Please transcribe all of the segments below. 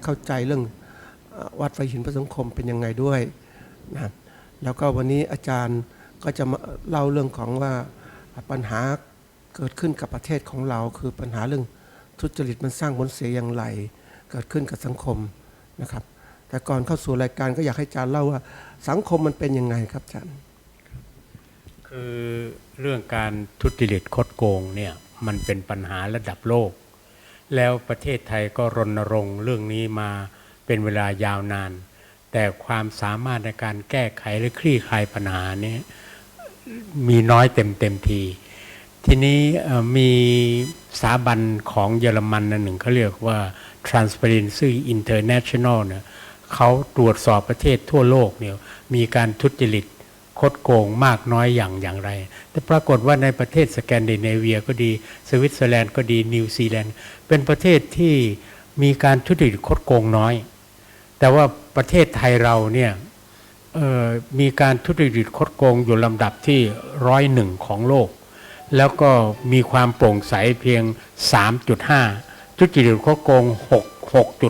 เข้าใจเรื่องวัดไฟหินพระสังคมเป็นยังไงด้วยนะแล้วก็วันนี้อาจารย์ก็จะมาเล่าเรื่องของว่าปัญหาเกิดขึ้นกับประเทศของเราคือปัญหาเรื่องทุจริตมันสร้างผลเสียอย่างไรเกิดขึ้นกับสังคมนะครับแต่ก่อนเข้าสู่รายการก็อยากให้อาจารย์เล่าว่าสังคมมันเป็นยังไงครับอาจารย์คือเรื่องการทุจริตคดโกงเนี่ยมันเป็นปัญหาระดับโลกแล้วประเทศไทยก็รณรงค์เรื่องนี้มาเป็นเวลายาวนานแต่ความสามารถในการแก้ไขหรือคลี่คลายปัญหานี้มีน้อยเต็มทีนี้มีสถาบันของเยอรมันหนึ่งเขาเรียกว่า Transparency International เนี่ยเขาตรวจสอบประเทศทั่วโลกเนี่ยมีการทุจริตคดโกงมากน้อยอย่างไรแต่ปรากฏว่าในประเทศสแกนดิเนเวียก็ดีสวิตเซอร์แลนด์ก็ดีนิวซีแลนด์เป็นประเทศที่มีการทุจริตคดโกงน้อยแต่ว่าประเทศไทยเราเนี่ยมีการทุจริตคดโกงอยู่ลำดับที่101ของโลกแล้วก็มีความโปร่งใสเพียง 3.5 ทุจริตคดโกง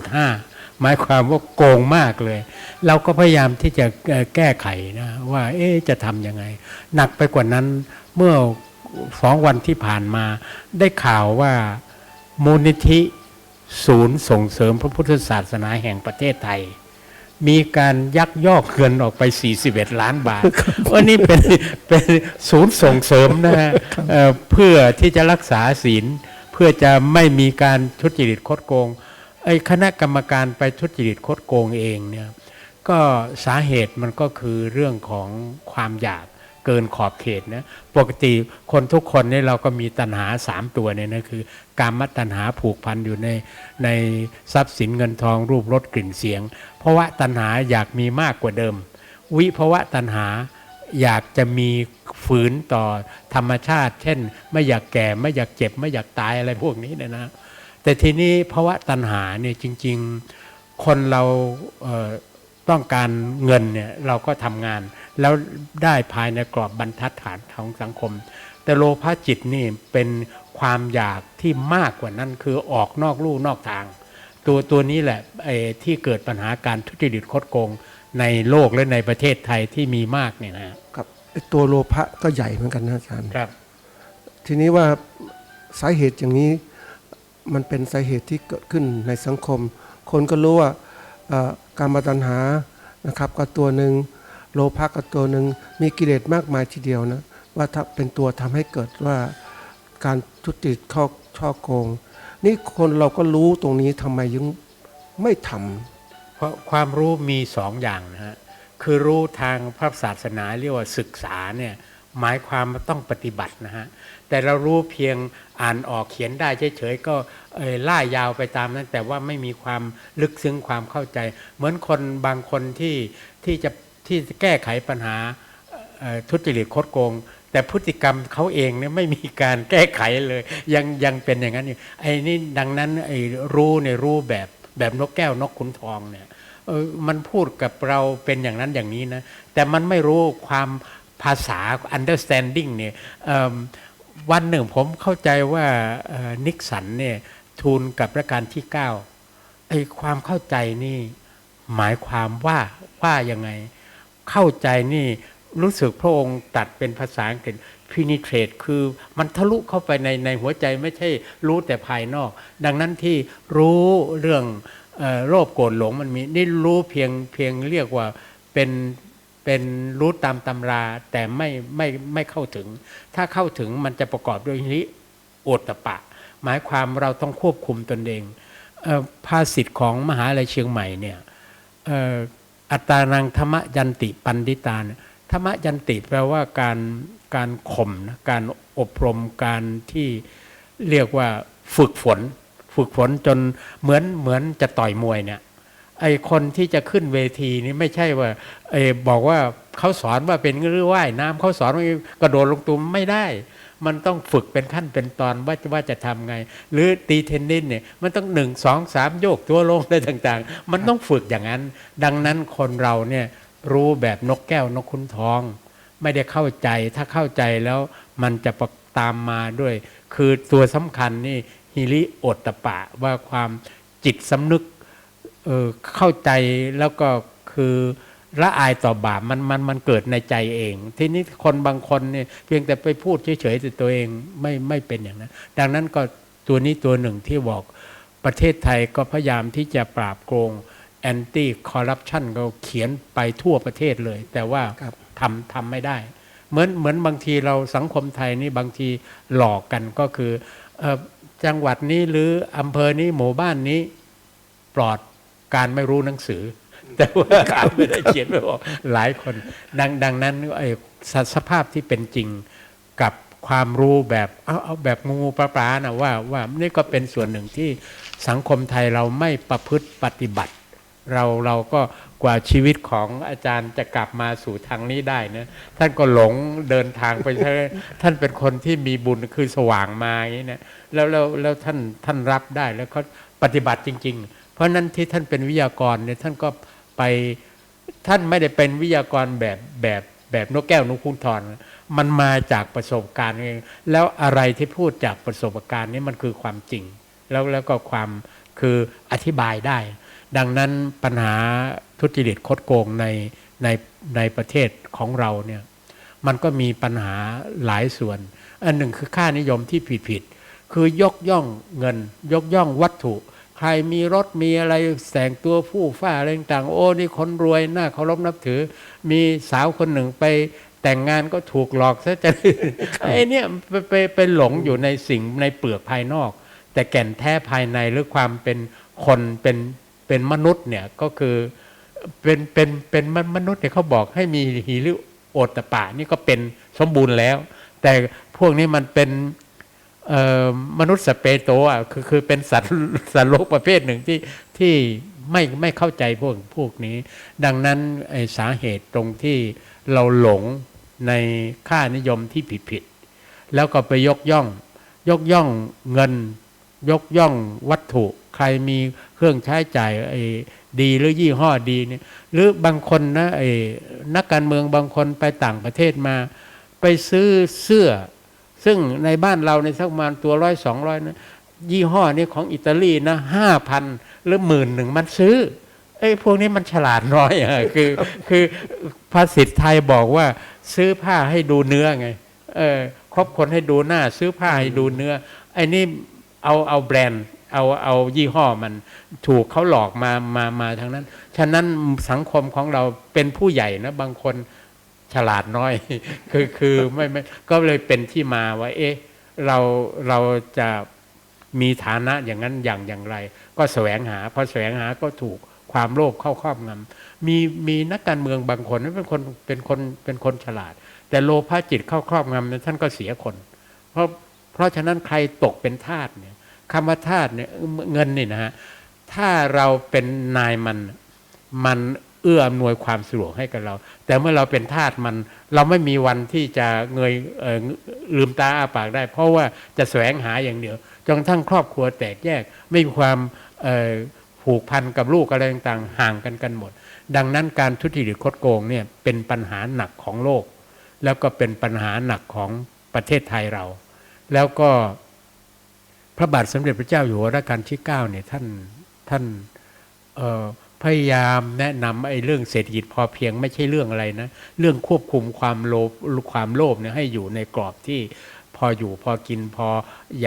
6.5 หมายความว่าโกงมากเลยเราก็พยายามที่จะแก้ไขนะว่าจะทำยังไงหนักไปกว่านั้นเมื่อ2 วันที่ผ่านมาได้ข่าวว่ามูลนิธิศูนย์ส่งเสริมพระพุทธศาสนาแห่งประเทศไทยมีการยักยอกเงินออกไป41 ล้านบาทว่านี่เป็นศูนย์ส่งเสริมนะฮะเพื่อที่จะรักษาศีลเพื่อจะไม่มีการทุจริตคดโกงคณะกรรมการไปทุจริตคดโกงเองเนี่ยก็สาเหตุมันก็คือเรื่องของความอยากเกินขอบเขตนะปกติคนทุกคนเนี่ยเราก็มีตัณหา3 ตัวเนี่ยนะคือกามตัณหาผูกพันอยู่ในทรัพย์สินเงินทองรูปรสกลิ่นเสียงภาวะตัณหาอยากมีมากกว่าเดิมวิภาวะตัณหาอยากจะมีฝืนต่อธรรมชาติเช่นไม่อยากแก่ไม่อยากเจ็บไม่อยากตายอะไรพวกนี้นะแต่ทีนี้ภาวะตัณหาเนี่ยจริงๆคนเราต้องการเงินเนี่ยเราก็ทำงานแล้วได้ภายในกรอบบรรทัดฐานของสังคมแต่โลภะจิตนี่เป็นความอยากที่มากกว่านั้นคือออกนอกลู่นอกทางตัวนี้แหละที่เกิดปัญหาการทุจริตคดโกงในโลกและในประเทศไทยที่มีมากเนี่ยนะครับตัวโลภะก็ใหญ่เหมือนกันนะอาจารย์ครับทีนี้ว่าสาเหตุอย่างนี้มันเป็นสาเหตุที่เกิดขึ้นในสังคมคนก็รู้ว่าการมาตัณหานะครับก็ตัวหนึ่งโลภะก็ตัวหนึ่งมีกิเลสมากมายทีเดียวนะว่าถ้าเป็นตัวทำให้เกิดว่าการทุจริตช่อโกงนี่คนเราก็รู้ตรงนี้ทำไมยังไม่ทำเพราะความรู้มี2 อย่างนะฮะคือรู้ทางพระศาสนาเรียกว่าศึกษาเนี่ยหมายความว่าต้องปฏิบัตินะฮะแต่เรารู้เพียงอ่านออกเขียนได้เฉยๆก็ล่ายาวไปตามนั้นแต่ว่าไม่มีความลึกซึ้งความเข้าใจเหมือนคนบางคนที่จะแก้ไขปัญหาทุจริตคดโกงแต่พฤติกรรมเขาเองเนี่ยไม่มีการแก้ไขเลยยังเป็นอย่างนั้นอยู่นี่ดังนั้นรู้แบบนกแก้วนกขุนทองเนี่ยมันพูดกับเราเป็นอย่างนั้นอย่างนี้นะแต่มันไม่รู้ความภาษา understanding เนี่ยวันหนึ่งผมเข้าใจว่านิกสันเนี่ยทูลกับรัชกาลที่9ความเข้าใจนี่หมายความว่ายังไงเข้าใจนี่รู้สึกพระองค์ตัดเป็นภาษาอังกฤษ penetrate คือมันทะลุเข้าไปในหัวใจไม่ใช่รู้แต่ภายนอกดังนั้นที่รู้เรื่องโลภโกรธหลงมันมีนี่รู้เพียงเรียกว่าเป็นรู้ตามตำราแต่ไม่เข้าถึงถ้าเข้าถึงมันจะประกอบด้วยหิริโอตตัปปะหมายความเราต้องควบคุมตนเองภาษิตของมหาวิทยาลัยเชียงใหม่เนี่ยอัตตานังธรรมยันติปันดิตาธรรมยันติแปลว่าการข่มนะการอบรมการที่เรียกว่าฝึกฝนจนเหมือนจะต่อยมวยเนี่ยคนที่จะขึ้นเวทีนี่ไม่ใช่ว่าบอกว่าเขาสอนว่าเป็นหรือว่ายน้ำเขาสอนว่ากระโดดลงตุ่มไม่ได้มันต้องฝึกเป็นขั้นเป็นตอนว่าจะทำไงหรือตีเทนนิสเนี่ยมันต้อง1 2 3โยกตัวลงอะไรต่างๆมันต้องฝึกอย่างนั้นดังนั้นคนเราเนี่ยรู้แบบนกแก้วนกขุนทองไม่ได้เข้าใจถ้าเข้าใจแล้วมันจะตามมาด้วยคือตัวสำคัญนี่หิริโอตตัปปะว่าความจิตสำนึก เข้าใจแล้วก็คือละอายต่อบาปมันเกิดในใจเองทีนี้คนบางคนเนี่ยเพียงแต่ไปพูดเฉยๆแต่ตัวเองไม่เป็นอย่างนั้นดังนั้นก็ตัวนี้ตัวหนึ่งที่บอกประเทศไทยก็พยายามที่จะปราบโกงแอนตี้คอร์รัปชันก็เขียนไปทั่วประเทศเลยแต่ว่าทำไม่ได้เหมือนบางทีเราสังคมไทยนี่บางทีหลอกกันก็คือจังหวัดนี้หรืออำเภอนี้หมู่บ้านนี้ปลอดการไม่รู้หนังสือแต่ว่าไม่ได้เขียนไว้บอกหลายคนดังนั้นสภาพที่เป็นจริงกับความรู้แบบเอาแบบงูปลานะว่านี่ก็เป็นส่วนหนึ่งที่สังคมไทยเราไม่ประพฤติปฏิบัติเราก็กว่าชีวิตของอาจารย์จะกลับมาสู่ทางนี้ได้นะท่านก็หลงเดินทางไปท่านเป็นคนที่มีบุญคือสว่างมาอย่างนี้นะแล้วท่านรับได้แล้วเขาปฏิบัติจริงๆเพราะนั้นที่ท่านเป็นวิทยากรเนี่ยท่านก็ไปท่านไม่ได้เป็นวิทยากรแบบนกแก้วนกขุนทองมันมาจากประสบการณ์เองแล้วอะไรที่พูดจากประสบการณ์นี้มันคือความจริงแล้วก็ความคืออธิบายได้ดังนั้นปัญหาทุจริตคดโกงในประเทศของเราเนี่ยมันก็มีปัญหาหลายส่วนอันหนึ่งคือค่านิยมที่ผิดคือยกย่องเงินยกย่องวัตถุใครมีรถมีอะไรแต่งตัวผู้ฟ้าอะไรต่างโอ้นี่คนรวยน่าเคารพนับถือมีสาวคนหนึ่งไปแต่งงานก็ถูกหลอกซะจะไอ้เนี่ยไปหลงอยู่ในสิ่งในเปลือกภายนอกแต่แก่นแท้ภายในหรือความเป็นคนเป็นมนุษย์เนี่ยก็คือเป็นมนุษย์เนี่ยเขาบอกให้มีหิริโอตปะนี่ก็เป็นสมบูรณ์แล้วแต่พวกนี้มันเป็นมนุษย์สเปโตอ่ะคือเป็นสัตว์โลกประเภทหนึ่งที่ไม่เข้าใจพวกนี้ดังนั้นไอ้สาเหตุตรงที่เราหลงในค่านิยมที่ผิดแล้วก็ไปยกย่องเงินยกย่องวัตถุใครมีเครื่องใช้จ่ายไอ้ดีหรือยี่ห้อดีเนี่ยหรือบางคนนะไอ้นักการเมืองบางคนไปต่างประเทศมาไปซื้อเสื้อซึ่งในบ้านเราในสักประมาณตัว100-200นะยี่ห้อนี้ของอิตาลีนะ5,000หรือ11,000มันซื้อไอ้พวกนี้มันฉลาดน้อยคือภาษิตไทยบอกว่าซื้อผ้าให้ดูเนื้อไงครบคนให้ดูหน้าซื้อผ้าให้ดูเนื้อไอ้นี่เอาแบรนด์เอายี่ห้อมันถูกเขาหลอกมาทางนั้นฉะนั้นสังคมของเราเป็นผู้ใหญ่นะบางคนฉลาดน้อยคือไม่ก็เลยเป็นที่มาว่าเราจะมีฐานะอย่างนั้นอย่างไรก็แสวงหาพอแสวงหาก็ถูกความโลภเข้าครอบงำมีนักการเมืองบางคนเป็นคนฉลาดแต่โลภะจิตเข้าครอบงำท่านก็เสียคนเพราะฉะนั้นใครตกเป็นทาสเนี่ยคำว่าทาสเนี่ยเงินนี่นะฮะถ้าเราเป็นนายมันเอื้ออำนวยความสะดวกให้กับเราแต่เมื่อเราเป็นทาสมันเราไม่มีวันที่จะลืมตาอ้าปากได้เพราะว่าจะแสวงหาอย่างเดียวจนกระทั่งครอบครัวแตกแยกไม่มีความผูกพันกับลูกอะไรต่างๆห่างกันหมดดังนั้นการทุจริตคดโกงเนี่ยเป็นปัญหาหนักของโลกแล้วก็เป็นปัญหาหนักของประเทศไทยเราแล้วก็พระบาทสมเด็จพระเจ้าอยู่หัวรัชกาลที่9เนี่ยท่านพยายามแนะนำไอ้เรื่องเศรษฐกิจพอเพียงไม่ใช่เรื่องอะไรนะเรื่องควบคุมความโลภเนี่ยให้อยู่ในกรอบที่พออยู่พอกินพออ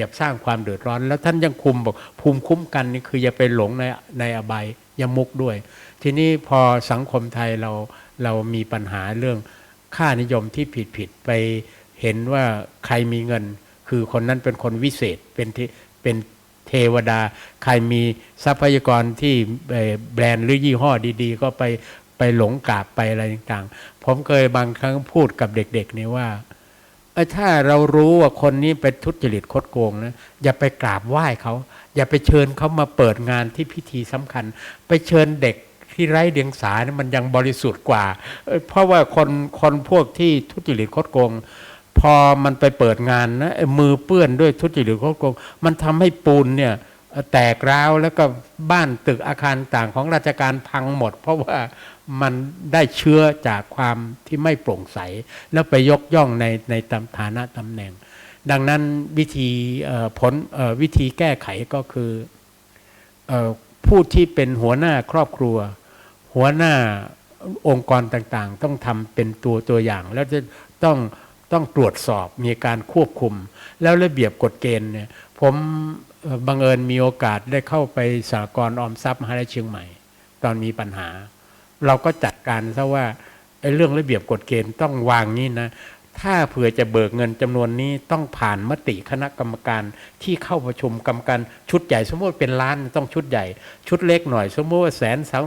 ย่าสร้างความเดือดร้อนแล้วท่านยังคุมบอกภูมิคุ้มกันนี่คืออย่าไปหลงในอบายยมุกด้วยทีนี้พอสังคมไทยเรามีปัญหาเรื่องค่านิยมที่ผิดไปเห็นว่าใครมีเงินคือคนนั้นเป็นคนวิเศษเป็นเทวดาใครมีทรัพยากรที่แบรนด์หรือยี่ห้อดีๆก็ไปหลงกราบไปอะไรต่างๆผมเคยบางครั้งพูดกับเด็กๆนี่ว่าถ้าเรารู้ว่าคนนี้เป็นทุจริตคดโกงนะอย่าไปกราบไหว้เขาอย่าไปเชิญเขามาเปิดงานที่พิธีสำคัญไปเชิญเด็กที่ไร้เดียงสาเนี่ยมันยังบริสุทธิ์กว่าเพราะว่าคนพวกที่ทุจริตคดโกงพอมันไปเปิดงานนะมือเปื้อนด้วยทุจริตคดโกงมันทำให้ปูนเนี่ยแตกร้าวแล้วก็บ้านตึกอาคารต่างของราชการพังหมดเพราะว่ามันได้เชื้อจากความที่ไม่โปร่งใสแล้วไปยกย่องในฐานะตำแหน่งดังนั้นวิธีแก้ไขก็คือ ผู้ที่เป็นหัวหน้าครอบครัวหัวหน้าองค์กรต่างๆต้องทำเป็นตัวอย่างแล้วจะต้องตรวจสอบมีการควบคุมแล้วระเบียบกฎเกณฑ์เนี่ยผมบังเอิญมีโอกาสได้เข้าไปสหกรณ์ออมทรัพย์มหาวิทยาลัยเชียงใหม่ตอนมีปัญหาเราก็จัดการซะว่าไอ้เรื่องระเบียบกฎเกณฑ์ต้องวางนี้นะถ้าเผื่อจะเบิกเงินจำนวนนี้ต้องผ่านมติคณะกรรมการที่เข้าประชุมกรรมการชุดใหญ่สมมติเป็นล้านต้องชุดใหญ่ชุดเล็กหน่อยสมมติว่า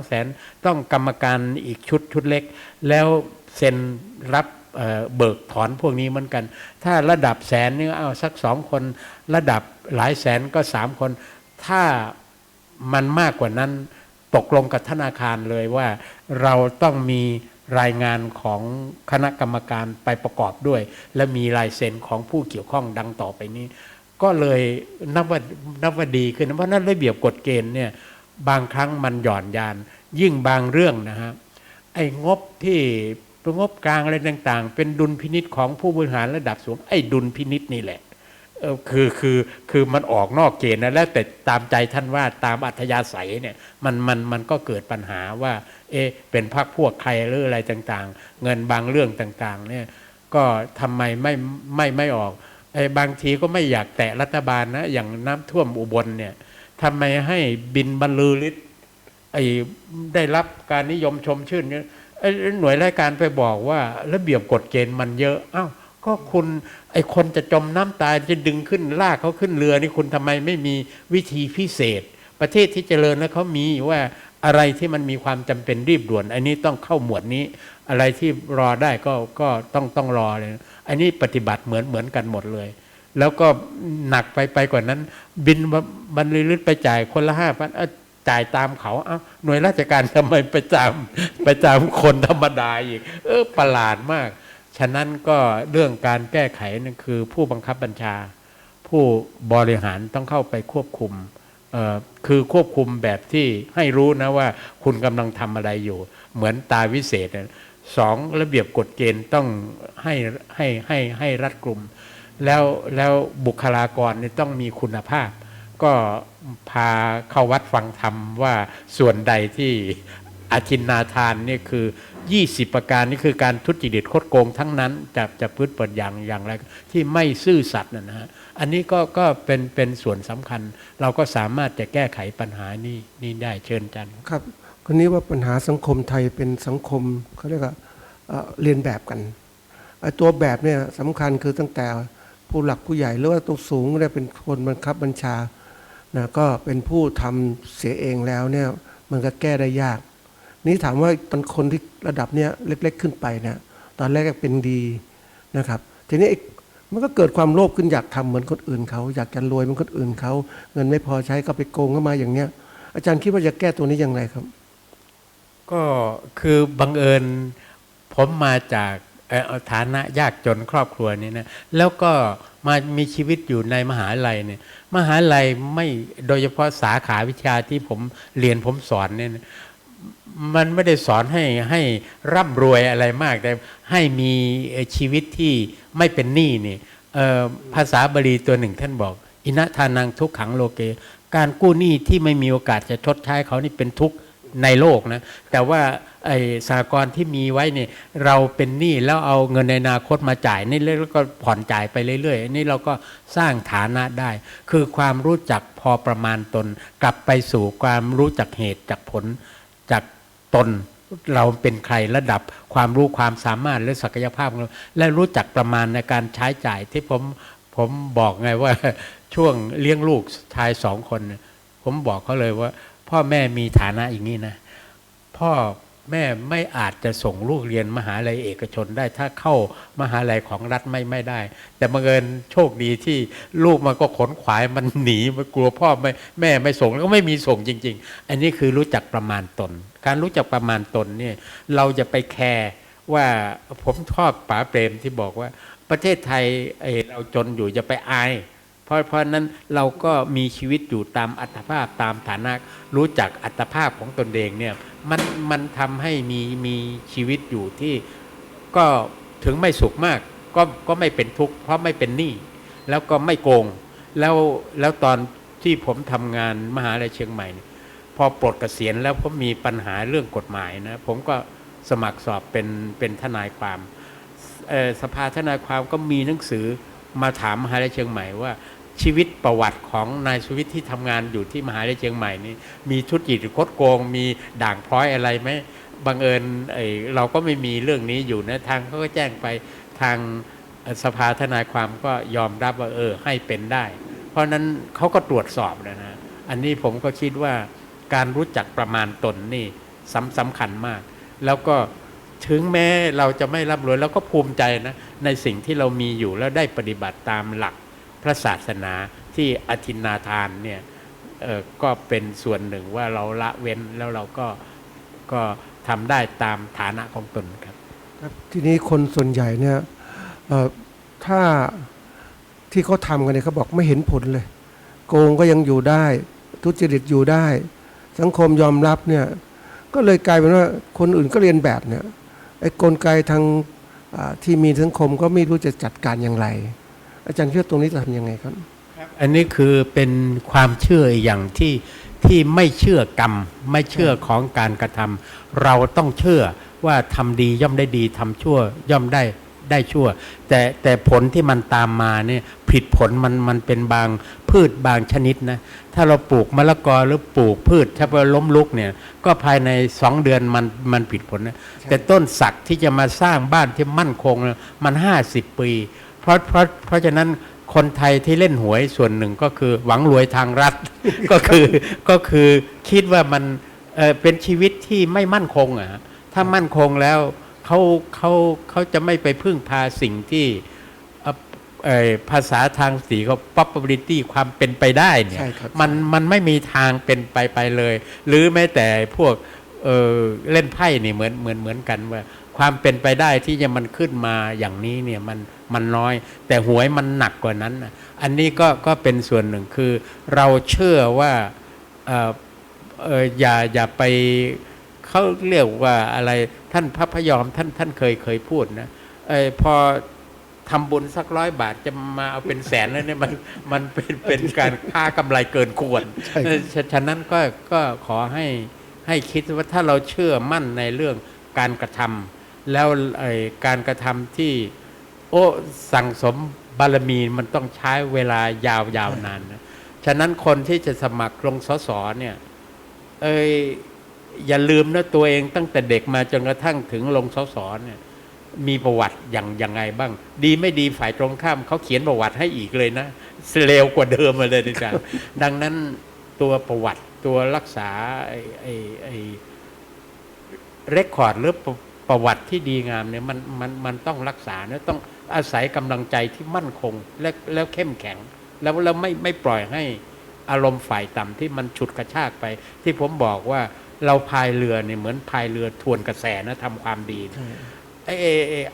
100,000-200,000ต้องกรรมการอีกชุดเล็กแล้วเซ็นรับเบิกถอนพวกนี้เหมือนกันถ้าระดับแสนนี่เอาสัก2 คนระดับหลายแสนก็3 คนถ้ามันมากกว่านั้นตกลงกับธนาคารเลยว่าเราต้องมีรายงานของคณะกรรมการไปประกอบด้วยและมีลายเซ็นของผู้เกี่ยวข้องดังต่อไปนี้ก็เลยนับว่าดีขึ้นเพราะนั้นระเบียบกฎเกณฑ์เนี่ยบางครั้งมันหย่อนยานยิ่งบางเรื่องนะฮะไอ้งบที่เป็นงบกลางอะไรต่างๆเป็นดุลพินิจของผู้บริหารระดับสูงไอ้ดุลพินิจนี่แหละคือมันออกนอกเกณฑ์นะแล้วแต่ตามใจท่านว่าตามอัธยาศัยเนี่ยมันก็เกิดปัญหาว่าเป็นพรรคพวกใครหรืออะไรต่างๆเงินบางเรื่องต่างๆเนี่ยก็ทำไมไม่ออกบางทีก็ไม่อยากแตะรัฐบาลนะอย่างน้ำท่วมอุบลเนี่ยทำไมให้บินบรรลือฤทธิ์ได้รับการนิยมชมชื่นเนี่ยหน่วยราชการไปบอกว่าระเบียบกฎเกณฑ์มันเยอะอ้าวก็คุณคนจะจมน้ำตายจะดึงขึ้นลากเขาขึ้นเรือนี่คุณทำไมไม่มีวิธีพิเศษประเทศที่เจริญแล้วเขามีว่าอะไรที่มันมีความจำเป็นรีบด่วนอันนี้ต้องเข้าหมวดนี้อะไรที่รอได้ก็ต้องรอเลยอันนี้ปฏิบัติเหมือนกันหมดเลยแล้วก็หนักไปกว่านั้นบินบรรลือฤทธิ์ไปจ่ายคนละ5,000จ่ายตามเขาหน่วยราชการทำไมไปตามคนธรรมดาอีกประหลาดมากฉะนั้นก็เรื่องการแก้ไขนั่นคือผู้บังคับบัญชาผู้บริหารต้องเข้าไปควบคุมคือควบคุมแบบที่ให้รู้นะว่าคุณกำลังทำอะไรอยู่เหมือนตาวิเศษ2ระเบียบกฎเกณฑ์ต้องให้รัดกุมแล้วบุคลากรนี่ต้องมีคุณภาพก็พาเข้าวัดฟังธรรมว่าส่วนใดที่อาทินนาทานนี่คือ20 ประการนี่คือการทุจริตคดโกงทั้งนั้นจะพืชเปิดอย่างไรที่ไม่ซื่อสัตย์นะฮะอันนี้ก็เป็นส่วนสำคัญเราก็สามารถจะแก้ไขปัญหานี้ได้เชิญจันครับคนนี้ว่าปัญหาสังคมไทยเป็นสังคมเขาเรียกว่าเรียนแบบกันตัวแบบเนี่ยสำคัญคือตั้งแต่ผู้หลักผู้ใหญ่หรือว่าตัวสูงได้เป็นคนบังคับบัญชานะก็เป็นผู้ทำเสียเองแล้วเนี่ยมันก็แก้ได้ยากนี่ถามว่าตอนคนที่ระดับเนี้ยเล็กๆขึ้นไปเนี่ยตอนแรกเป็นดีนะครับทีนี้มันก็เกิดความโลภขึ้นอยากทำเหมือนคนอื่นเขาอยากจะรวยเหมือนคนอื่นเขาเงินไม่พอใช้ก็ไปโกงเข้ามาอย่างเนี้ยอาจารย์คิดว่าจะแก้ตัวนี้อย่างไรครับก็คือบังเอิญผมมาจากฐานะยากจนครอบครัวนี้นะแล้วก็มามีชีวิตอยู่ในมหาลัยเนี่ยมหาลัยไม่โดยเฉพาะสาขาวิชาที่ผมเรียนผมสอนเนี่ยมันไม่ได้สอนให้ร่ำรวยอะไรมากแต่ให้มีชีวิตที่ไม่เป็นหนี้นี่ภาษาบาลีตัวหนึ่งท่านบอกอินะทานังทุกขังโลเกการกู้หนี้ที่ไม่มีโอกาสจะชดใช้เขานี่เป็นทุกข์ในโลกนะแต่ว่าสหกรณ์ที่มีไว้เนี่ยเราเป็นหนี้แล้วเอาเงินในอนาคตมาจ่ายนี่แล้วก็ผ่อนจ่ายไปเรื่อยๆนี่เราก็สร้างฐานะได้คือความรู้จักพอประมาณตนกลับไปสู่ความรู้จักเหตุจากผลจากตนเราเป็นใครระดับความรู้ความสามารถและศักยภาพของเราและรู้จักประมาณในการใช้จ่ายที่ผมบอกไงว่าช่วงเลี้ยงลูกชาย2 คนผมบอกเขาเลยว่าพ่อแม่มีฐานะอย่างนี้นะพ่อแม่ไม่อาจจะส่งลูกเรียนมหาลัยเอกชนได้ถ้าเข้ามหาลัยของรัฐไม่ได้แต่บังเอิญโชคดีที่ลูกมันก็ขนขวายมันหนีมันกลัวพ่อแม่ไม่ส่งแล้วก็ไม่มีส่งจริงๆอันนี้คือรู้จักประมาณตนการรู้จักประมาณตนเนี่ยเราจะไปแคร์ว่าผมชอบป๋าเปรมที่บอกว่าประเทศไทยเราจนอยู่จะไปอายเพราะนั้นเราก็มีชีวิตอยู่ตามอัตภาพตามฐานะรู้จักอัตภาพของตนเองเนี่ยมันทำให้มีชีวิตอยู่ที่ก็ถึงไม่สุขมากก็ไม่เป็นทุกข์เพราะไม่เป็นหนี้แล้วก็ไม่โกงแล้วตอนที่ผมทำงานมหาวิทยาลัยเชียงใหม่ พอปลดเกษียณแล้วผมมีปัญหาเรื่องกฎหมายนะผมก็สมัครสอบเป็นทนายความสภาทนายความก็มีหนังสือมาถามมหาวิทยาลัยเชียงใหม่ว่าชีวิตประวัติของนายสุวิทย์ที่ทำงานอยู่ที่มหาวิทยาลัยเชียงใหม่นี่มีทุจริตหรือคดโกงมีด่างพร้อยอะไรไหมบังเอิญเราก็ไม่มีเรื่องนี้อยู่นะทางเขาก็แจ้งไปทางสภาทนายความก็ยอมรับว่าให้เป็นได้เพราะนั้นเขาก็ตรวจสอบนะอันนี้ผมก็คิดว่าการรู้จักประมาณตนนี่สำคัญมากแล้วก็ถึงแม้เราจะไม่ร่ำรวยแล้วก็ภูมิใจนะในสิ่งที่เรามีอยู่แล้วได้ปฏิบัติตามหลักพระศาสนาที่อทินนาทานเนี่ยก็เป็นส่วนหนึ่งว่าเราละเว้นแล้วเราก็ทำได้ตามฐานะของตนครับครับทีนี้คนส่วนใหญ่เนี่ยถ้าที่เขาทำกันเนี่ยเขาบอกไม่เห็นผลเลยโกงก็ยังอยู่ได้ทุจริตอยู่ได้สังคมยอมรับเนี่ยก็เลยกลายเป็นว่าคนอื่นก็เรียนแบบเนี่ยไอ้กลไกทางที่มีสังคมก็ไม่รู้จะจัดการอย่างไรอาจารย์คิดว่าตรงนี้จะทำยังไงครับอันนี้คือเป็นความเชื่ออย่างที่ไม่เชื่อกรรมไม่เชื่อของการกระทำเราต้องเชื่อว่าทำดีย่อมได้ดีทำชั่วย่อมได้ชั่วแต่ผลที่มันตามมาเนี่ยผิดผลมันเป็นบางพืชบางชนิดนะถ้าเราปลูกมะละกอหรือปลูกพืชถ้าว่าล้มลุกเนี่ยก็ภายใน2 เดือนมันผิดผลนะแต่ต้นสักที่จะมาสร้างบ้านที่มั่นคงมัน50 ปีเพราะฉะนั้นคนไทยที่เล่นหวยส่วนหนึ่งก็คือหวังรวยทางรัฐ ก็คือคิดว่ามันเป็นชีวิตที่ไม่มั่นคงอ่ะถ้ามั่นคงแล้วเขาจะไม่ไปพึ่งพาสิ่งที่ภาษาทางสีเขา probability ความเป็นไปได้เนี่ยมันไม่มีทางเป็นไปเลย หรือแม้แต่พวกเล่นไพ่นี่เหมือนกันว่าความเป็นไปได้ที่จะมันขึ้นมาอย่างนี้เนี่ยมันน้อยแต่หวยมันหนักกว่านั้นอันนี้ก็เป็นส่วนหนึ่งคือเราเชื่อว่าอย่าไปเขาเรียกว่าอะไรท่านพระพยอมท่านเคยพูดนะพอทำบุญสัก100 บาทจะมาเอาเป็นแสนแล้วเนี่ยมันเป็นการค่ากำไรเกินควรฉะนั้นก็ขอให้คิดว่าถ้าเราเชื่อมั่นในเรื่องการกระทำแล้วการกระทำที่สั่งสมบารมีมันต้องใช้เวลายาวนานนะฉะนั้นคนที่จะสมัครลงสสเนี่ยอย่าลืมนะตัวเองตั้งแต่เด็กมาจนกระทั่งถึงลงสสเนี่ยมีประวัติอย่างไงบ้างดีไม่ดีฝ่ายตรงข้ามเขาเขียนประวัติให้อีกเลยนะเร็วกว่าเดิมมาเลยอาจารย์ดังนั้นตัวประวัติตัวรักษาเรคคอร์ดหรือประวัติที่ดีงามเนี่ยมันต้องรักษานะต้องอาศัยกำลังใจที่มั่นคงแล้วเข้มแข็งแล้วเราไม่ปล่อยให้อารมณ์ฝ่ายต่ำที่มันฉุดกระชากไปที่ผมบอกว่าเราพายเรือเนี่ยเหมือนพายเรือทวนกระแสนะทำความดี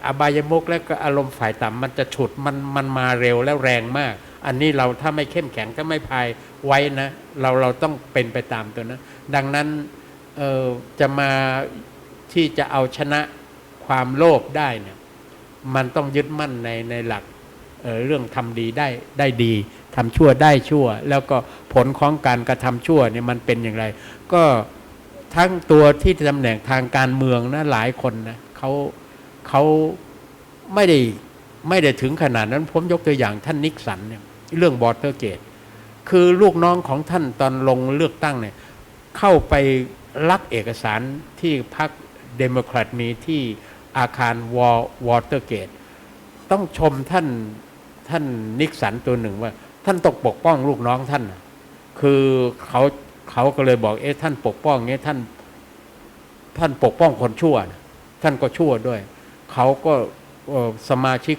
อบายมุขและก็อารมณ์ฝ่ายต่ำมันจะฉุดมันมาเร็วแล้วแรงมากอันนี้เราถ้าไม่เข้มแข็งถ้าไม่พายไว้นะเราต้องเป็นไปตามตัวนะดังนั้นจะมาที่จะเอาชนะความโลภได้เนี่ยมันต้องยึดมั่นในหลักเรื่องทำดีได้ดีทำชั่วได้ชั่วแล้วก็ผลของการกระทำชั่วเนี่ยมันเป็นอย่างไรก็ทั้งตัวที่ตำแหน่งทางการเมืองนะหลายคนนะเขาไม่ได้ถึงขนาดนั้นผมยกตัวอย่างท่านนิกสันเนี่ยเรื่องวอเตอร์เกตคือลูกน้องของท่านตอนลงเลือกตั้งเนี่ยเข้าไปลักเอกสารที่พรรคเดโมแครตมีที่อาคารวอเตอร์เกตต้องชมท่านนิกสันตัวหนึ่งว่าท่านต้องปกป้องลูกน้องท่านคือเขาก็เลยบอกท่านปกป้องเงี้ยท่านปกป้องคนชั่วท่านก็ชั่วด้วยเขาก็สมาชิก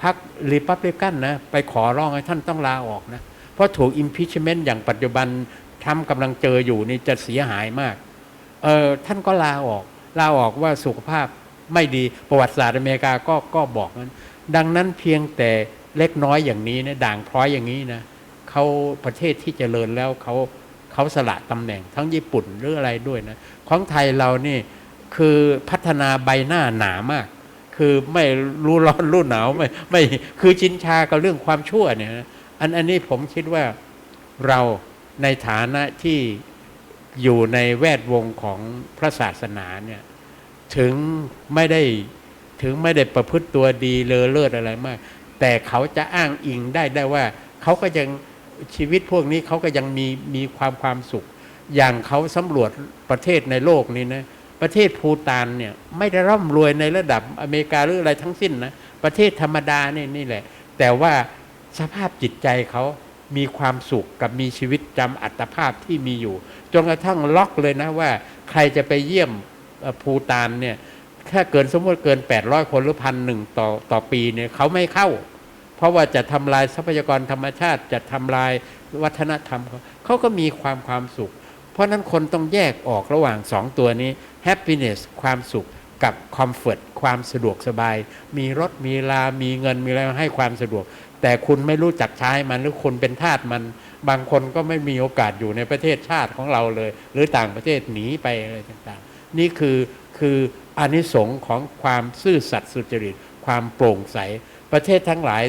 พรรครีพับลิกันนะไปขอร้องให้ท่านต้องลาออกนะเพราะถูก impeachment อย่างปัจจุบันทรัมป์กำลังเจออยู่นี่จะเสียหายมากท่านก็ลาออกว่าสุขภาพไม่ดีประวัติศาสตร์อเมริกาก็บอกนั้นดังนั้นเพียงแต่เล็กน้อยอย่างนี้นะด่างพร้อยอย่างนี้นะเขาประเทศที่เจริญแล้วเขาสละตำแหน่งทั้งญี่ปุ่นหรืออะไรด้วยนะของไทยเรานี่คือพัฒนาใบหน้าหนามากคือไม่รู้ร้อนรู้หนาวไม่คือชินชากับเรื่องความชั่วเนี่ยอันนี้ผมคิดว่าเราในฐานะที่ อยู่ในแวดวงของพระศาสนาเนี่ยถึงไม่ได้ประพฤติตัวดีเลอเลิศอะไรมาก แต่เขาจะอ้างอิงได้ว่าเขาก็ยังชีวิตพวกนี้เขาก็ยังมีความสุข อย่างเขาสำรวจประเทศในโลกนี้นะประเทศภูฏานเนี่ยไม่ได้ร่ำรวยในระดับอเมริกาหรืออะไรทั้งสิ้นนะประเทศธรรมดานี่แหละแต่ว่าสภาพจิตใจเขามีความสุขกับมีชีวิตจำอัตภาพที่มีอยู่จนกระทั่งล็อกเลยนะว่าใครจะไปเยี่ยมภูฏานเนี่ยถ้าเกินสมมติเกิน800คนหรือ1,000ต่อปีเนี่ยเขาไม่เข้าเพราะว่าจะทำลายทรัพยากรธรรมชาติจะทำลายวัฒนธรรมเขาก็มีความสุขเพราะนั้นคนต้องแยกออกระหว่าง2ตัวนี้ happiness ความสุขกับ comfort ความสะดวกสบายมีรถมีลามีเงินมีอะไรให้ความสะดวกแต่คุณไม่รู้จักใช้มันหรือคุณเป็นทาสมันบางคนก็ไม่มีโอกาสอยู่ในประเทศชาติของเราเลยหรือต่างประเทศหนีไปอะไรต่างๆนี่คืออานิสงส์ของความซื่อสัตย์สุจริตความโปร่งใสประเทศทั้งหลาย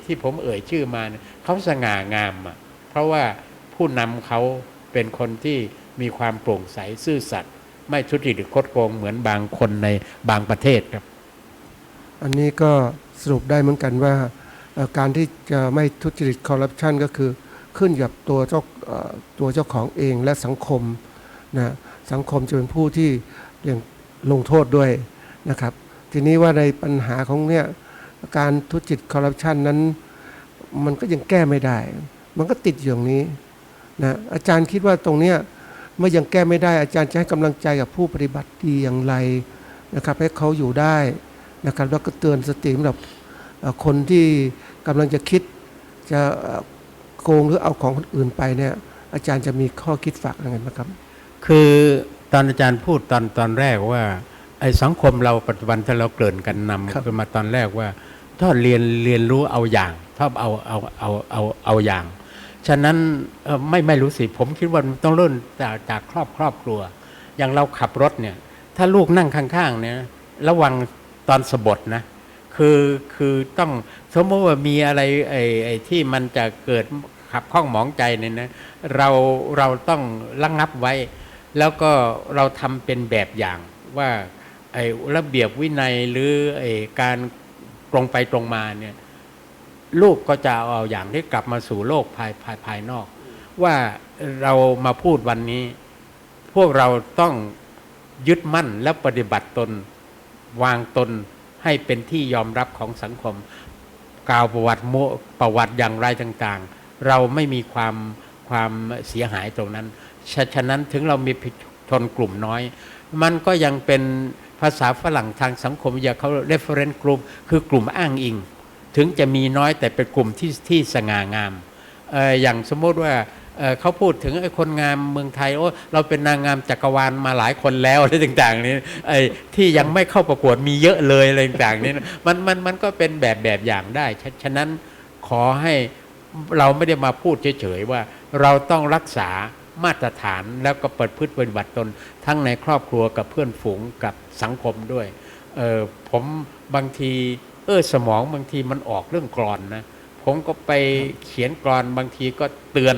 ที่ผมเอ่ยชื่อมาเนี่ยเขาสง่างามอ่ะเพราะว่าผู้นำเขาเป็นคนที่มีความโปร่งใสซื่อสัตย์ไม่ทุจริตคดโกงเหมือนบางคนในบางประเทศครับอันนี้ก็สรุปได้เหมือนกันว่าการที่จะไม่ทุจริตคอร์รัปชันก็คือขึ้นกับตัวเจ้าของเองและสังคมนะสังคมจะเป็นผู้ที่ยังลงโทษด้วยนะครับทีนี้ว่าในปัญหาของเนี่ยการทุจริตคอร์รัปชันนั้นมันก็ยังแก้ไม่ได้มันก็ติดอยู่อย่างนี้นะอาจารย์คิดว่าตรงเนี้ยเมื่อยังแก้ไม่ได้อาจารย์จะให้กำลังใจกับผู้ปฏิบัติดีอย่างไรนะครับให้เขาอยู่ได้นะครับแล้วก็เตือนสติสำหรับคนที่กำลังจะคิดจะโกงหรือเอาของคนอื่นไปเนี่ยอาจารย์จะมีข้อคิดฝากอะไรไหมครับคือตอนอาจารย์พูดตอนแรกว่าไอ้สังคมเราปัจจุบันที่เราเกริ่นกันนำขึ้นมาตอนแรกว่าถ้าเรียนรู้เอาอย่างถ้าเอาอย่างฉะนั้นไม่รู้สิผมคิดว่าต้องเริ่มจากครอบครัวอย่างเราขับรถเนี่ยถ้าลูกนั่งข้างๆเนี่ยระวังตอนสะบัดนะคือต้องสมมติว่ามีอะไรไอ้ที่มันจะเกิดขับข้องหมองใจเนี่ยนะเราต้องระงับไว้แล้วก็เราทำเป็นแบบอย่างว่าไอ้ระเบียบวินัยหรือไอ้การตรงไปตรงมาเนี่ยลูกก็จะเอาอย่างที่กลับมาสู่โลกภายนอกว่าเรามาพูดวันนี้พวกเราต้องยึดมั่นและปฏิบัติตนวางตนให้เป็นที่ยอมรับของสังคมกล่าวประวัติอย่างไรต่างๆเราไม่มีความเสียหายตรงนั้นฉะนั้นถึงเรามีชนกลุ่มน้อยมันก็ยังเป็นภาษาฝรั่งทางสังคมอย่างเขา reference group คือกลุ่มอ้างอิงถึงจะมีน้อยแต่เป็นกลุ่มที่สง่างามอย่างสมมติว่าเขาพูดถึงไอ้คนงามเมืองไทยโอ้เราเป็นนางงามจักรวาลมาหลายคนแล้วอะไรต่างๆนี้ที่ยังไม่เข้าประกวดมีเยอะเลยอะไรต่างๆนี้มันก็เป็นแบบอย่างได้ฉะนั้นขอให้เราไม่ได้มาพูดเฉยๆว่าเราต้องรักษามาตรฐานแล้วก็เปิดพฤติปฏิบัติตนทั้งในครอบครัวกับเพื่อนฝูงกับสังคมด้วยผมบางทีสมองบางทีมันออกเรื่องกลอนนะผมก็ไปเขียนกลอนบางทีก็เตือน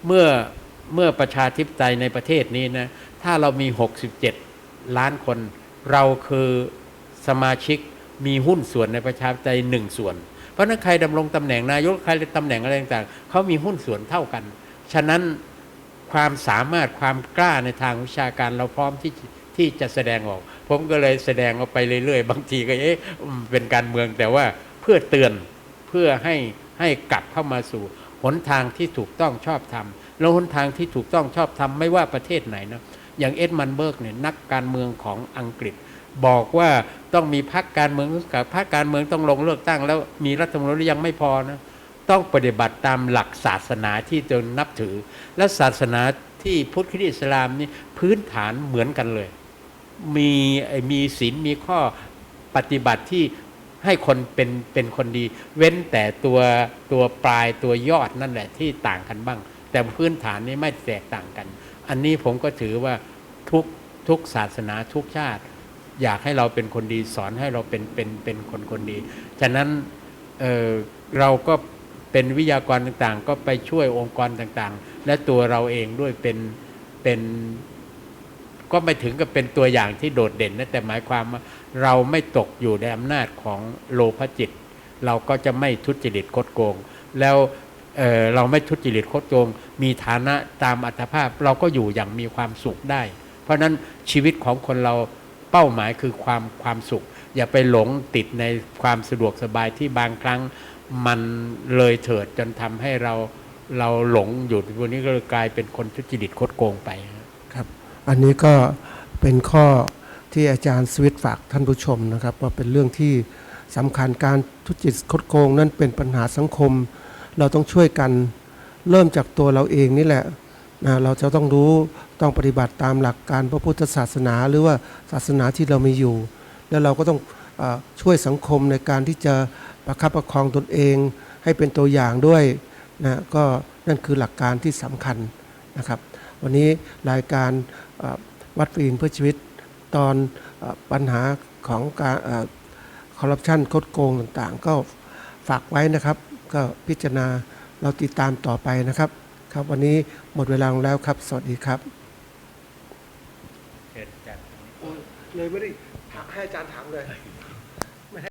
เมื่อประชาธิปไตยในประเทศนี้นะถ้าเรามี67ล้านคนเราคือสมาชิกมีหุ้นส่วนในประชาธิปไตย1 ส่วนเพราะนั้นใครดำรงตำแหน่งนายกใครตำแหน่งอะไรต่างๆเขามีหุ้นส่วนเท่ากันฉะนั้นความสามารถความกล้าในทางวิชาการเราพร้อมที่จะแสดงออกผมก็เลยแสดงออกไปเรื่อยๆบางทีก็เป็นการเมืองแต่ว่าเพื่อเตือนเพื่อให้กลับเข้ามาสู่หนทางที่ถูกต้องชอบธรรมแล้วหนทางที่ถูกต้องชอบธรรมไม่ว่าประเทศไหนนะอย่างเอ็ดมันเบิร์กเนี่ยนักการเมืองของอังกฤษบอกว่าต้องมีพรรคการเมืองกับพรรคการเมืองต้องลงเลือกตั้งแล้วมีรัฐธรรมนูญยังไม่พอนะต้องปฏิบัติตามหลักศาสนาที่ตนนับถือและศาสนาที่พุทธคริสต์อิสลามนี่พื้นฐานเหมือนกันเลยมีศีลมีข้อปฏิบัติที่ให้คนเป็นคนดีเว้นแต่ตัวปลายตัวยอดนั่นแหละที่ต่างกันบ้างแต่พื้นฐานนี้ไม่แตกต่างกันอันนี้ผมก็ถือว่าทุกศาสนาทุกชาติอยากให้เราเป็นคนดีสอนให้เราเป็นคนดีฉะนั้นเราก็เป็นวิทยากรต่างๆก็ไปช่วยองค์กรต่างๆและตัวเราเองด้วย เป็นก็ไม่ถึงกับเป็นตัวอย่างที่โดดเด่นนะแต่หมายความว่าเราไม่ตกอยู่ในอำนาจของโลภจิต เราก็จะไม่ทุจริตคดโกงแล้วเราไม่ทุจริตคดโกงมีฐานะตามอัตภาพเราก็อยู่อย่างมีความสุขได้ เพราะนั้นชีวิตของคนเราเป้าหมายคือความสุข อย่าไปหลงติดในความสะดวกสบายที่บางครั้งมันเลยเถิดจนทำให้เราหลงอยู่วันนี้ก็เลยกลายเป็นคนทุจริตคดโกงไปครับอันนี้ก็เป็นข้อที่อาจารย์สวิตฝากท่านผู้ชมนะครับว่าเป็นเรื่องที่สำคัญการทุจริตคดโกงนั้นเป็นปัญหาสังคมเราต้องช่วยกันเริ่มจากตัวเราเองนี่แหละนะเราจะต้องรู้ต้องปฏิบัติตามหลักการพระพุทธศาสนาหรือว่าศาสนาที่เรามีอยู่แล้วเราก็ต้องช่วยสังคมในการที่จะประคับประคองตนเองให้เป็นตัวอย่างด้วยนะก็นั่นคือหลักการที่สำคัญนะครับวันนี้รายการวัดฟรีเพื่อชีวิตตอนปัญหาของการคอร์รัปชันคดโกงต่างๆก็ฝากไว้นะครับก็พิจารณาเราติดตามต่อไปนะครับครับวันนี้หมดเวลาลงแล้วครับสวัสดีครับเลยไม่ได้ให้อาจารย์ถามเลย